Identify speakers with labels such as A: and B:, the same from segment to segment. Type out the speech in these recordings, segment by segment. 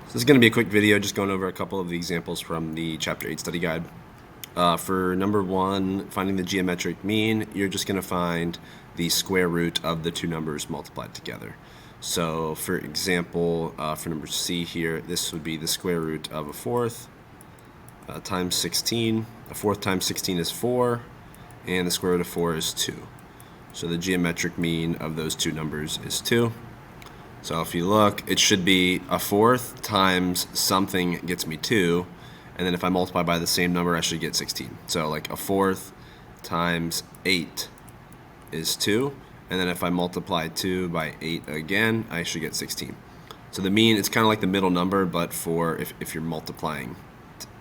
A: So this is going to be a quick video just going over a couple of the examples from the Chapter 8 study guide. For number 1, finding the geometric mean, you're just going to find the square root of the two numbers multiplied together. So for example, for number C here, this would be the square root of a fourth times 16. A fourth times 16 is 4, and the square root of 4 is 2. So the geometric mean of those two numbers is 2. So if you look, it should be a fourth times something gets me 2, and then if I multiply by the same number, I should get 16. So like a fourth times 8 is 2, and then if I multiply 2 by 8 again, I should get 16. So the mean, it's kind of like the middle number, but for if you're multiplying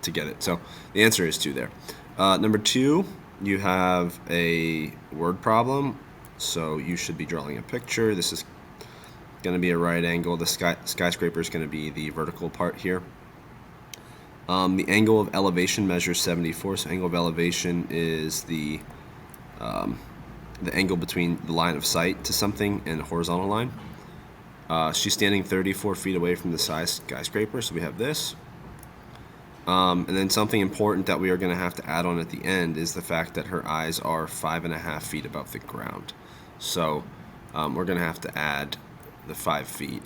A: to get it. So the answer is 2 there. Number 2, you have a word problem. So you should be drawing a picture. This is going to be a right angle. The skyscraper is going to be the vertical part here. The angle of elevation measures 74. So angle of elevation is the angle between the line of sight to something and the horizontal line. She's standing 34 feet away from the skyscraper, so we have this. And then something important that we are going to have to add on at the end is the fact that her eyes are 5.5 feet above the ground. So we're going to have to add the 5 feet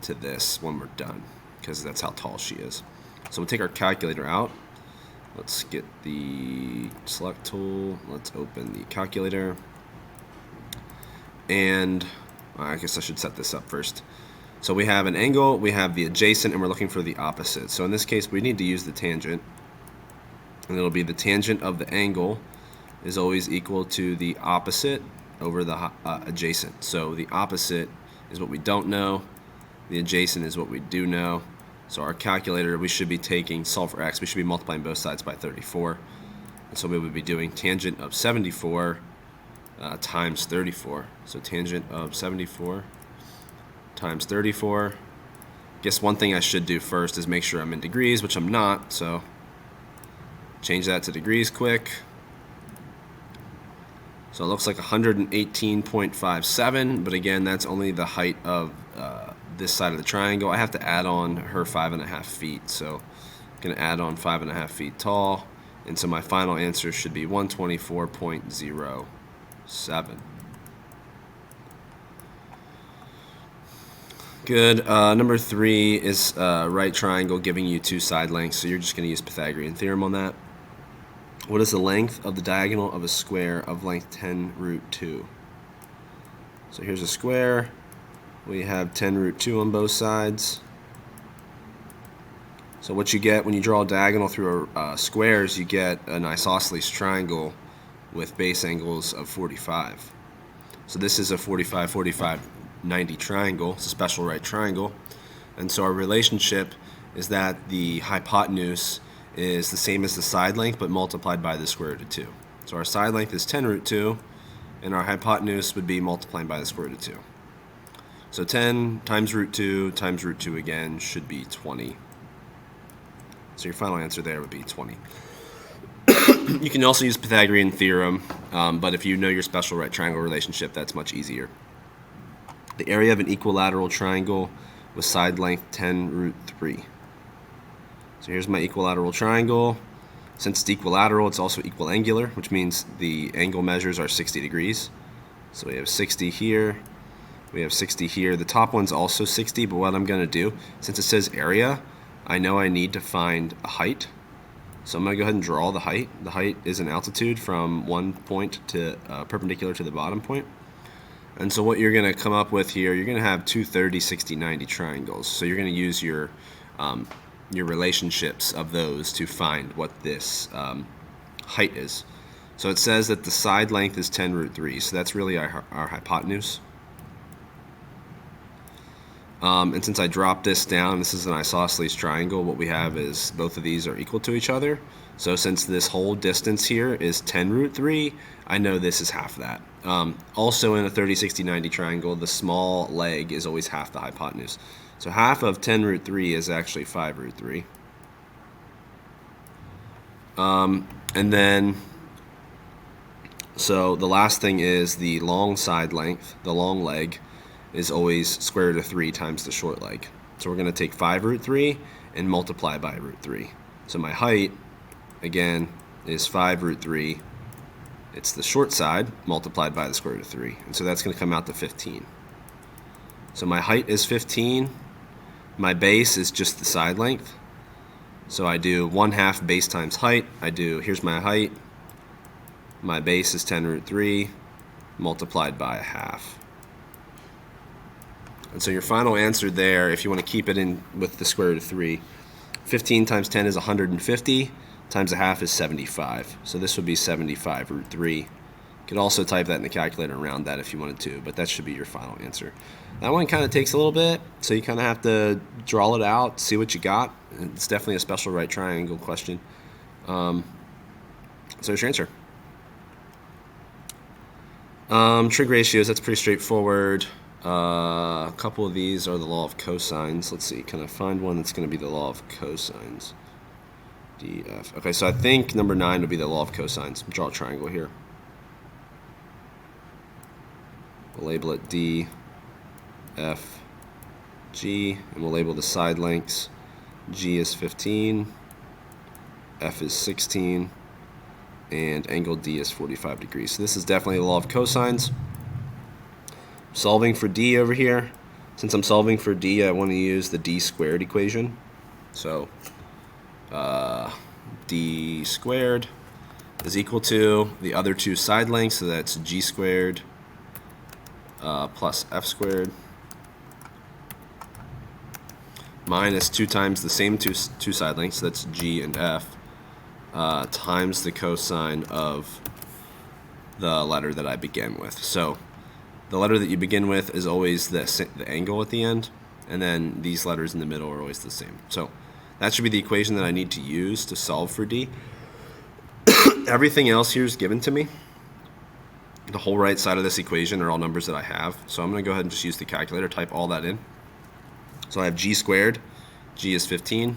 A: to this when we're done, because that's how tall she is. So we'll take our calculator out. Let's get the select tool. Let's open the calculator. And I guess I should set this up first. So we have an angle, we have the adjacent, and we're looking for the opposite. So in this case, we need to use the tangent. And it'll be the tangent of the angle is always equal to the opposite over the adjacent. So the opposite is what we don't know. The adjacent is what we do know. So our calculator, we should be taking, solve for x, we should be multiplying both sides by 34. And so we would be doing tangent of 74 times 34. So tangent of 74 times 34. Guess one thing I should do first is make sure I'm in degrees, which I'm not, so change that to degrees quick. So it looks like 118.57, but again, that's only the height of this side of the triangle. I have to add on her 5.5 feet, so I'm going to add on 5.5 feet tall, and so my final answer should be 124.07. Good. Number 3 is right triangle giving you two side lengths, so you're just going to use Pythagorean theorem on that. What is the length of the diagonal of a square of length 10 root 2? So here's a square. We have 10 root 2 on both sides. So what you get when you draw a diagonal through squares, you get an isosceles triangle with base angles of 45. So this is a 45, 45, 90 triangle. It's a special right triangle. And so our relationship is that the hypotenuse is the same as the side length, but multiplied by the square root of 2. So our side length is 10 root 2, and our hypotenuse would be multiplied by the square root of 2. So 10 times root 2 times root 2 again should be 20. So your final answer there would be 20. You can also use Pythagorean theorem, but if you know your special right triangle relationship, that's much easier. The area of an equilateral triangle with side length 10 root 3. So here's my equilateral triangle. Since it's equilateral, it's also equiangular, which means the angle measures are 60 degrees. So we have 60 here, we have 60 here. The top one's also 60, but what I'm going to do, since it says area, I know I need to find a height. So I'm going to go ahead and draw the height. The height is an altitude from one point to perpendicular to the bottom point. And so what you're going to come up with here, you're going to have two 30, 60, 90 triangles. So you're going to use your relationships of those to find what this height is. So it says that the side length is 10 root 3, so that's really our hypotenuse. And since I dropped this down, this is an isosceles triangle, what we have is both of these are equal to each other. So since this whole distance here is 10 root 3, I know this is half that. Also in a 30, 60, 90 triangle, the small leg is always half the hypotenuse. So half of 10 root 3 is actually 5 root 3. And then, so the last thing is the long side length, the long leg, is always square root of 3 times the short leg. So we're going to take 5 root 3 and multiply by root 3. So my height, again, is 5 root 3. It's the short side multiplied by the square root of 3. And so that's going to come out to 15. So my height is 15. My base is just the side length. So I do 1/2 base times height. Here's my height. My base is 10 root 3 multiplied by 1/2. And so your final answer there, if you want to keep it in with the square root of 3, 15 times 10 is 150, times 1/2 is 75. So this would be 75 root 3. You could also type that in the calculator and round that if you wanted to, but that should be your final answer. That one kind of takes a little bit, so you kind of have to draw it out, see what you got. It's definitely a special right triangle question. So here's your answer. Trig ratios, that's pretty straightforward. A couple of these are the law of cosines. Let's see, can I find one that's going to be the law of cosines? DF. Okay, so I think number 9 would be the law of cosines. Draw a triangle here. We'll label it D, F, G, and we'll label the side lengths. G is 15, F is 16, and angle D is 45 degrees. So this is definitely the law of cosines. Solving for D over here. Since I'm solving for D, I want to use the D squared equation. So D squared is equal to the other two side lengths, so that's G squared plus F squared minus 2 times the same two side lengths, so that's G and F, times the cosine of the letter that I begin with. So the letter that you begin with is always the angle at the end, and then these letters in the middle are always the same. So that should be the equation that I need to use to solve for D. Everything else here is given to me. The whole right side of this equation are all numbers that I have. So I'm going to go ahead and just use the calculator, type all that in. So I have G squared, G is 15,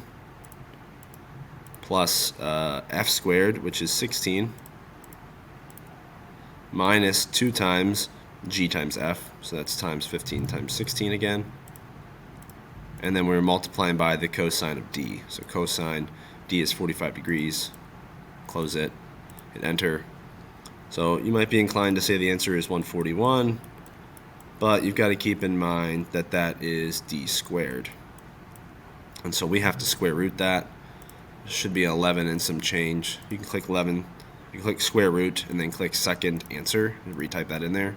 A: plus F squared, which is 16, minus 2 times G times F, so that's times 15 times 16 again. And then we're multiplying by the cosine of D. So cosine D is 45 degrees. Close it, hit enter. So you might be inclined to say the answer is 141, but you've got to keep in mind that that is D squared. And so we have to square root that. It should be 11 and some change. You can click 11, you can click square root and then click second answer and retype that in there.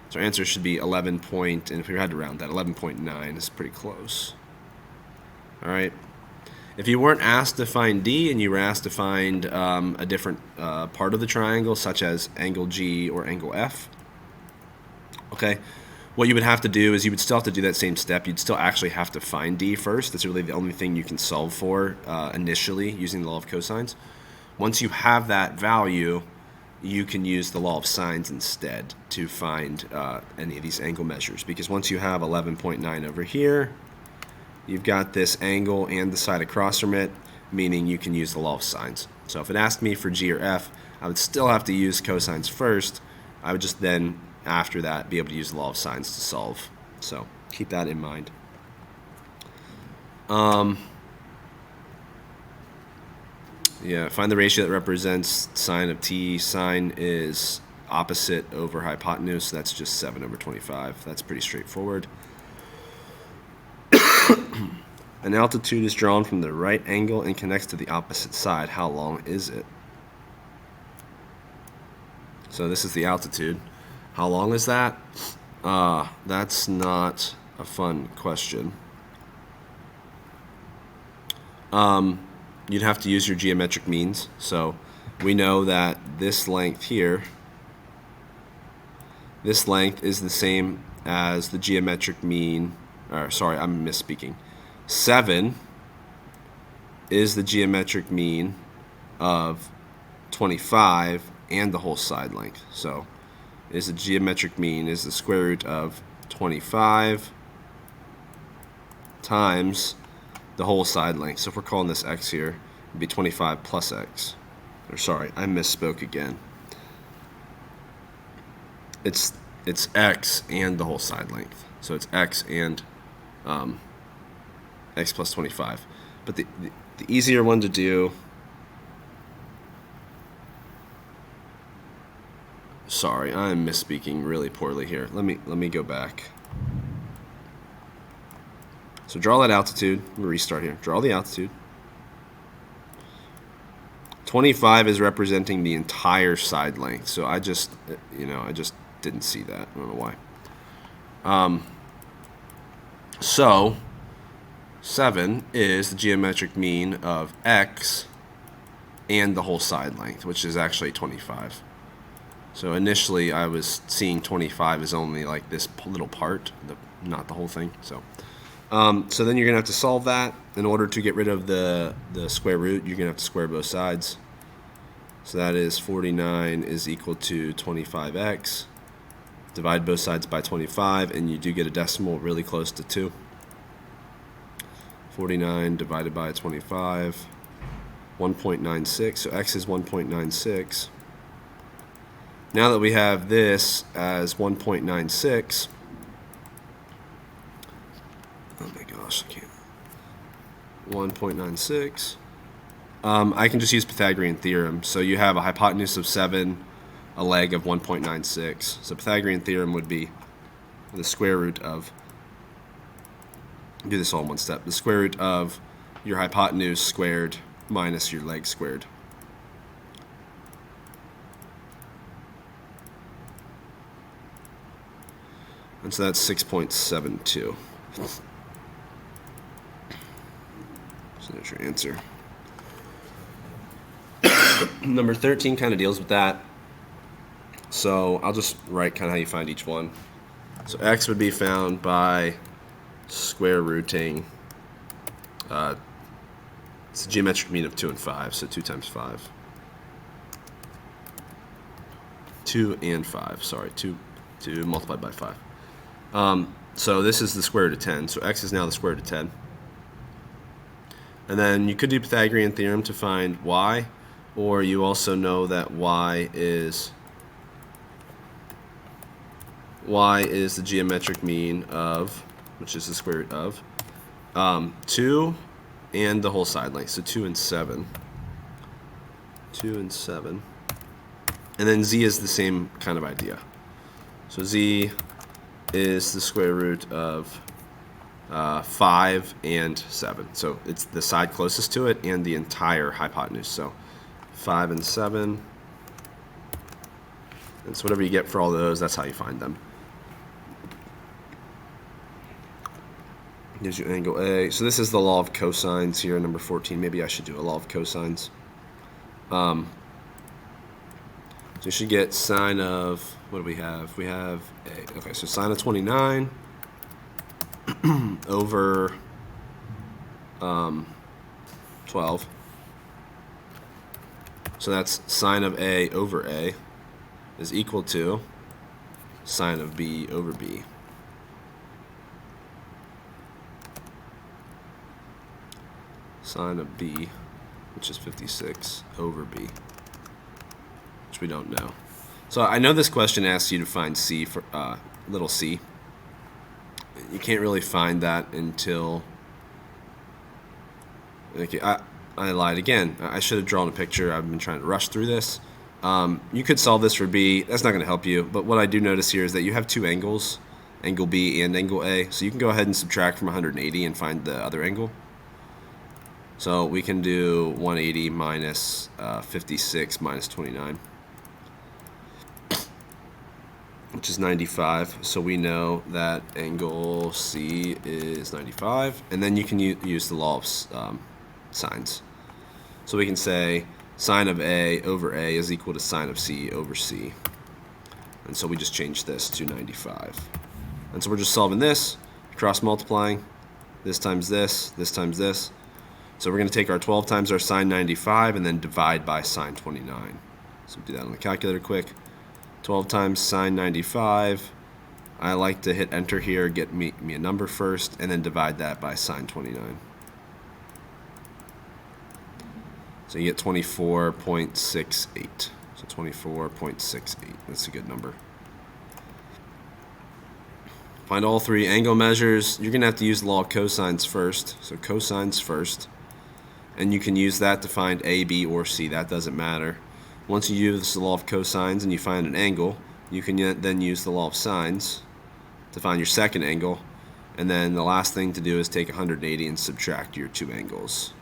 A: So our answer should be 11 point, and if we had to round that, 11.9 is pretty close. All right. If you weren't asked to find D and you were asked to find a different part of the triangle, such as angle G or angle F, okay, what you would have to do is you would still have to do that same step. You'd still actually have to find D first. That's really the only thing you can solve for initially using the law of cosines. Once you have that value, you can use the law of sines instead to find any of these angle measures, because once you have 11.9 over here, you've got this angle and the side across from it, meaning you can use the law of sines. So if it asked me for G or F, I would still have to use cosines first. I would just then, after that, be able to use the law of sines to solve. So keep that in mind. Yeah, find the ratio that represents sine of t. Sine is opposite over hypotenuse, so that's just 7 over 25. That's pretty straightforward. An altitude is drawn from the right angle and connects to the opposite side. How long is it? So this is the altitude. How long is that? That's not a fun question. You'd have to use your geometric means. So we know that this length here, this length is the same as the geometric mean, or sorry, I'm misspeaking. 7 is the geometric mean of 25 and the whole side length. So is the geometric mean is the square root of 25 times the whole side length. So if we're calling this x here, it'd be 25 plus x. Or sorry, I misspoke again. It's x and the whole side length. So it's x and x plus 25. But the easier one to do, sorry, I'm misspeaking really poorly here. Let me go back. So draw that altitude. Let me restart here. Draw the altitude. 25 is representing the entire side length. So I just didn't see that. I don't know why. So 7 is the geometric mean of x and the whole side length, which is actually 25. So initially I was seeing 25 as only like this little part, not the whole thing. So then you're going to have to solve that. In order to get rid of the square root, you're going to have to square both sides. So that is 49 is equal to 25x. Divide both sides by 25, and you do get a decimal really close to 2. 49 divided by 25, 1.96. So x is 1.96. Now that we have this as 1.96, oh my gosh, I can't. 1.96. I can just use Pythagorean theorem. So you have a hypotenuse of 7, a leg of 1.96. So Pythagorean theorem would be the square root of, do this all in one step, the square root of your hypotenuse squared minus your leg squared. And so that's 6.72. So there's your answer. Number 13 kind of deals with that. So I'll just write kind of how you find each one. So x would be found by square rooting. It's a geometric mean of 2 and 5, so 2 times 5. 2 and 5, sorry, 2 multiplied by 5. So this is the square root of 10, so x is now the square root of 10. And then you could do Pythagorean theorem to find y, or you also know that y is the geometric mean of, which is the square root of, 2 and the whole side length, so 2 and 7. 2 and 7. And then z is the same kind of idea. So z is the square root of 5 and 7. So it's the side closest to it and the entire hypotenuse. So 5 and 7. And so whatever you get for all those, that's how you find them. Gives you angle A. So this is the law of cosines here, number 14. Maybe I should do a law of cosines. So you should get sine of, what do we have? We have A. Okay, so sine of 29 over 12. So that's sine of A over A is equal to sine of B over B. Sine of B, which is 56, over B, which we don't know. So I know this question asks you to find C for little c. You can't really find that until, okay, I lied again. I should have drawn a picture. I've been trying to rush through this. You could solve this for B. That's not going to help you. But what I do notice here is that you have two angles, angle B and angle A. So you can go ahead and subtract from 180 and find the other angle. So we can do 180 minus 56 minus 29, which is 95. So we know that angle C is 95. And then you can use the law of sines. So we can say sine of A over A is equal to sine of C over C. And so we just change this to 95. And so we're just solving this, cross multiplying, this times this, this times this. So we're going to take our 12 times our sine 95 and then divide by sine 29. So do that on the calculator quick. 12 times sine 95. I like to hit enter here, get me a number first, and then divide that by sine 29. So you get 24.68. So 24.68. That's a good number. Find all three angle measures. You're going to have to use the law of cosines first. So cosines first. And you can use that to find A, B, or C. That doesn't matter. Once you use the law of cosines and you find an angle, you can then use the law of sines to find your second angle. And then the last thing to do is take 180 and subtract your two angles.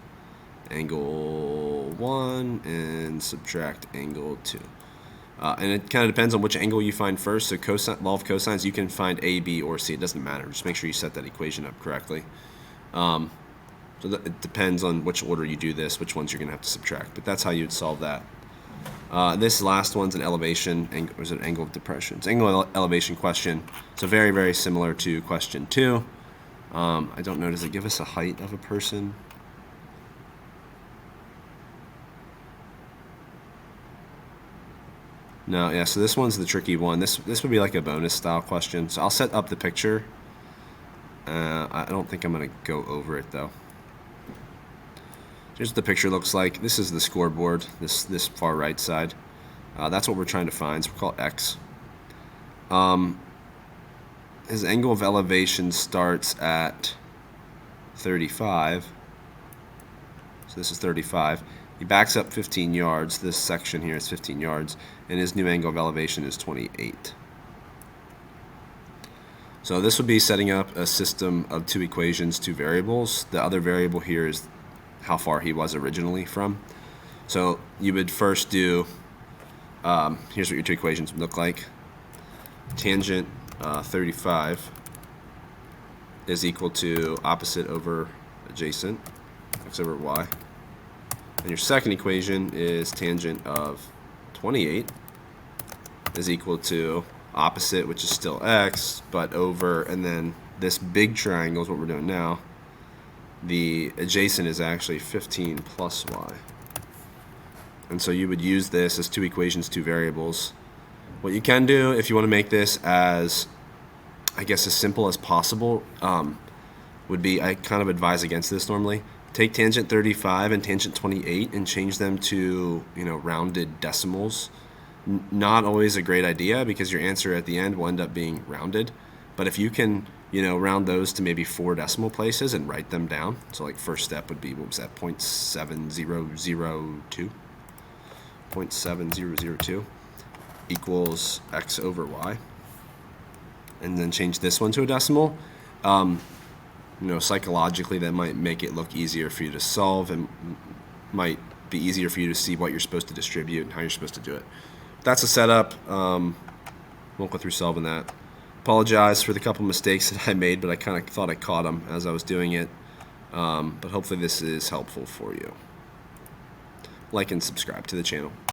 A: Angle 1 and subtract angle 2. And it kind of depends on which angle you find first. So law of cosines, you can find A, B, or C. It doesn't matter. Just make sure you set that equation up correctly. So it depends on which order you do this, which ones you're going to have to subtract. But that's how you'd solve that. This last one's an elevation, or is it an angle of depression? It's an angle of elevation question. So very, very similar to question 2. I don't know, does it give us a height of a person? No, yeah, so this one's the tricky one. This would be like a bonus style question. So I'll set up the picture. I don't think I'm going to go over it though. Here's what the picture looks like. This is the scoreboard, this far right side. That's what we're trying to find, so we'll call it X. His angle of elevation starts at 35. So this is 35. He backs up 15 yards. This section here is 15 yards. And his new angle of elevation is 28. So this would be setting up a system of two equations, two variables. The other variable here is how far he was originally from. So you would first do, here's what your two equations would look like. Tangent 35 is equal to opposite over adjacent, x over y. And your second equation is tangent of 28 is equal to opposite, which is still x, but over, and then this big triangle is what we're doing now. The adjacent is actually 15 plus y. And so you would use this as two equations, two variables. What you can do, if you want to make this as, I guess, as simple as possible, would be, I kind of advise against this normally. Take tangent 35 and tangent 28 and change them to, rounded decimals. Not always a great idea because your answer at the end will end up being rounded. But if you can, round those to maybe 4 decimal places and write them down. So like first step would be, what was that, 0.7002? 0.7002 equals x over y. And then change this one to a decimal. Psychologically that might make it look easier for you to solve and might be easier for you to see what you're supposed to distribute and how you're supposed to do it. That's a setup. Won't go through solving that. Apologize for the couple mistakes that I made, but I kind of thought I caught them as I was doing it. But hopefully this is helpful for you. Like and subscribe to the channel.